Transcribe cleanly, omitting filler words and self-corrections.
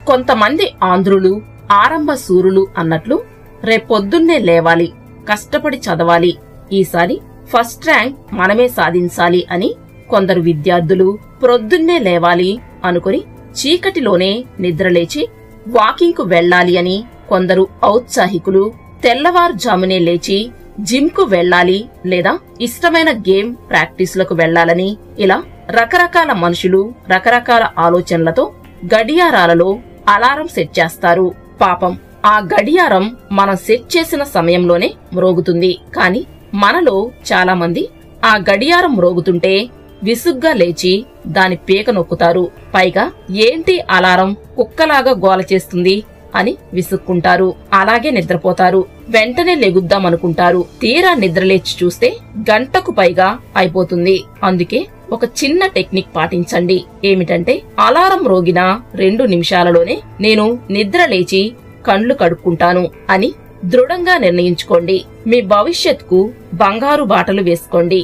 కొంతమంది ఆంధ్రులు ఆరంభ సూరులు అన్నట్లు రేపొద్దున్నే లేవాలి, కష్టపడి చదవాలి, ఈసారి ఫస్ట్ ర్యాంక్ మనమే సాధించాలి అని కొందరు విద్యార్థులు ప్రొద్దున్నే లేవాలి అనుకుని చీకటిలోనే నిద్రలేచి వాకింగ్ కు వెళ్లాలి అని కొందరు ఔత్సాహికులు తెల్లవారుజామునే లేచి జిమ్ కు వెళ్లాలి లేదా ఇష్టమైన గేమ్ ప్రాక్టీసులకు వెళ్లాలని ఇలా రకరకాల మనుషులు రకరకాల ఆలోచనలతో గడియారాలలో అలారం సెట్ చేస్తారు. పాపం ఆ గడియారం మనం సెట్ చేసిన సమయంలోనే మ్రోగుతుంది. కాని మనలో చాలా మంది ఆ గడియారం మ్రోగుతుంటే విసుగ్గా లేచి దాని పీక నొక్కుతారు. పైగా ఏంటి అలారం కుక్కలాగా గోల చేస్తుంది అని విసుక్కుంటారు. అలాగే నిద్రపోతారు. వెంటనే లెగుద్దామనుకుంటారు. తీరా నిద్రలేచి చూస్తే గంటకు పైగా అయిపోతుంది. అందుకే ఒక చిన్న టెక్నిక్ పాటించండి. ఏమిటంటే అలారం మ్రోగిన 2 నిమిషాలలోనే నేను నిద్రలేచి కండ్లు కడుక్కుంటాను అని దృఢంగా నిర్ణయించుకోండి. మీ భవిష్యత్తుకు బంగారు బాటలు వేసుకోండి.